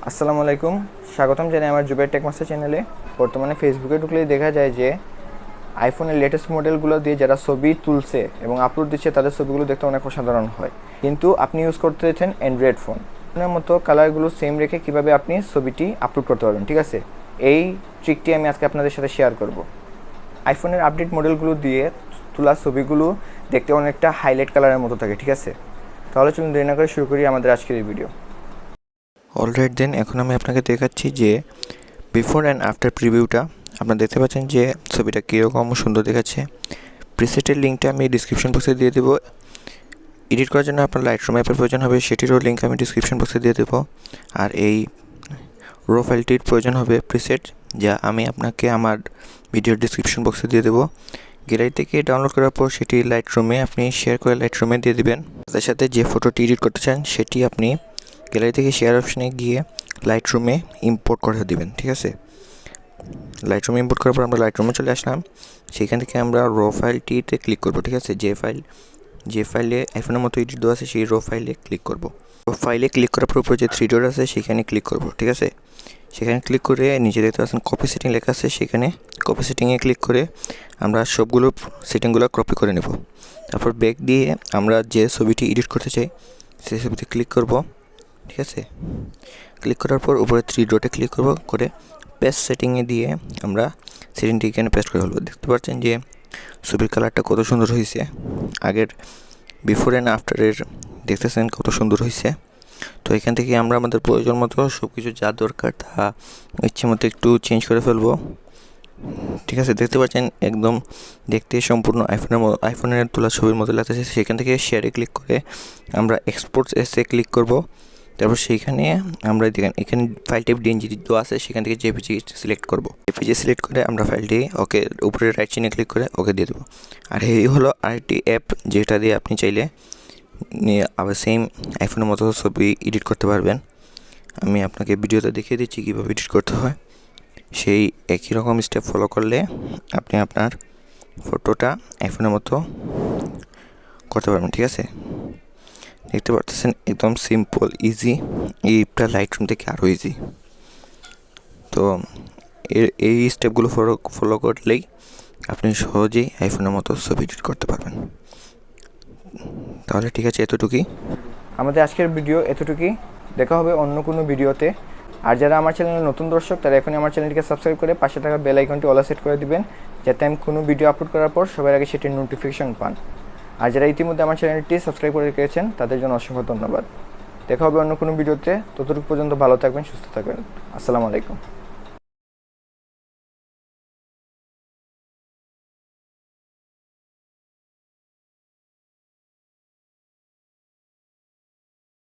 আসসালামু আলাইকুম, স্বাগতম জানাই আমার জুবের টেক মাস্টার চ্যানেলে। বর্তমানে ফেসবুকে ঢুকলেই দেখা যায় যে আইফোনের লেটেস্ট মডেলগুলো দিয়ে যারা ছবি তুলছে এবং আপলোড দিচ্ছে তাদের ছবিগুলো দেখতে অনেক অসাধারণ হয়। কিন্তু আপনি ইউজ করতেছেন অ্যান্ড্রয়েড ফোন, ফোনের মতো কালারগুলো সেম রেখে কীভাবে আপনি ছবিটি আপলোড করতে পারবেন, ঠিক আছে? এই ট্রিকটি আমি আজকে আপনাদের সাথে শেয়ার করব। আইফোনের আপডেট মডেলগুলো দিয়ে তোলা ছবিগুলো দেখতে অনেকটা হাইলাইট কালারের মতো থাকে, ঠিক আছে? তাহলে চলুন দেরি না করে শুরু করি আমাদের আজকের এই ভিডিও। অলরাইট দেন, এখন আমি আপনাকে দেখাচ্ছি যে বিফোর অ্যান্ড আফটার প্রিভিউটা। আপনারা দেখতে পাচ্ছেন যে ছবিটা কীরকম সুন্দর দেখাচ্ছে। প্রিসেটের লিঙ্কটা আমি ডিসক্রিপশন বক্সে দিয়ে দেবো। এডিট করার জন্য আপনার লাইটরুম অ্যাপের প্রয়োজন হবে, সেটিরও লিঙ্ক আমি ডিসক্রিপশন বক্সে দিয়ে দেবো। আর এই রো ফাইলটির প্রয়োজন হবে প্রিসেট, যা আমি আপনাকে আমার ভিডিওর ডিসক্রিপশন বক্সে দিয়ে দেবো। গ্যালারি থেকে ডাউনলোড করার পর সেটি লাইটরুমে আপনি শেয়ার করে লাইটরুমে দিয়ে দেবেন। তার সাথে যে ফটোটি এডিট করতে চান সেটি আপনি গ্যালারি থেকে শেয়ার অপশানে গিয়ে লাইটরুমে ইম্পোর্ট করে দেবেন, ঠিক আছে? লাইটরুমে ইম্পোর্ট করার পর আমরা লাইটরুমে চলে আসলাম। সেখান থেকে আমরা রো ফাইলটিতে ক্লিক করব, ঠিক আছে? যে ফাইলে আইফোনের মতো এডিট দেওয়া আছে সেই রো ফাইলে ক্লিক করব। রো ফাইলে ক্লিক করার পর যে থ্রি ডট আছে সেখানে ক্লিক করব, ঠিক আছে? সেখানে ক্লিক করে নিচে দেখতে পাচ্ছেন কপি সেটিং লেখা আছে, সেখানে কপি সেটিংয়ে ক্লিক করে আমরা সবগুলো সেটিংগুলো কপি করে নেব। তারপর ব্যাক দিয়ে আমরা যে ছবিটি এডিট করতে চাই সেই ছবিতে ক্লিক করব, ঠিক আছে? ক্লিক করার পর উপরে থ্রি ডটে ক্লিক করব, করে পেস্ট সেটিংয়ে দিয়ে আমরা সেটিংটি এখানে পেস্ট করে ফেলবো। দেখতে পাচ্ছেন যে ছবির কালারটা কত সুন্দর হয়েছে। আগের বিফোর অ্যান্ড আফটারের দেখতেছেন কত সুন্দর হয়েছে। তো এখান থেকে আমরা আমাদের প্রয়োজন মতো সব কিছু যা দরকার তা ইচ্ছে মতো একটু চেঞ্জ করে ফেলবো, ঠিক আছে? দেখতে পাচ্ছেন একদম দেখতে সম্পূর্ণ আইফোনের তোলা ছবির মতো লাগতেছে। সেখান থেকে শেয়ারে ক্লিক করে আমরা এক্সপোর্টস এসে ক্লিক করব। তারপর সেইখানে আমরা দেখেন এখানে ফাইল টাইপ ডিএনজি দেওয়া আছে, সেখান থেকে জেপিজি সিলেক্ট করব। জেপিজি সিলেক্ট করে আমরা ফাইলটি ওকে উপরে রাইট চিহ্নে ক্লিক করে ওকে দিয়ে দেবো। আর এই হলো আরেকটি অ্যাপ যেটা দিয়ে আপনি চাইলে আবার সেম আইফোনের মতো ছবি এডিট করতে পারবেন। আমি আপনাকে ভিডিওতে দেখিয়ে দিচ্ছি কীভাবে এডিট করতে হয়। সেই একই রকম স্টেপ ফলো করলে আপনি আপনার ফটোটা আইফোনের মতো করতে পারবেন, ঠিক আছে? দেখতে পাচ্ছেন একদম সিম্পল ইজি। এইটা লাইটরুম থেকে আরও ইজি। তো এই স্টেপগুলো ফলো করলেই আপনি সহজেই আইফোনের মতো ছবি এডিট করতে পারবেন। তাহলে ঠিক আছে, এতটুকুই আমাদের আজকের ভিডিও এতটুকুই। দেখা হবে অন্য কোনো ভিডিওতে। আর যারা আমার চ্যানেলের নতুন দর্শক তারা এখনই আমার চ্যানেলটিকে সাবস্ক্রাইব করে পাশে থাকা বেল আইকনটি অল সেট করে দিবেন, যাতে আমি কোনো ভিডিও আপলোড করার পর সবার আগে সেটির নোটিফিকেশন পান। আর যারা ইতিমধ্যে আমার চ্যানেলটি সাবস্ক্রাইব করে রেখেছেন তাদের জন্য অসংখ্য ধন্যবাদ। দেখা হবে অন্য কোনো ভিডিওতে। ততটুকু পর্যন্ত ভালো থাকবেন, সুস্থ থাকবেন। আসসালামু আলাইকুম।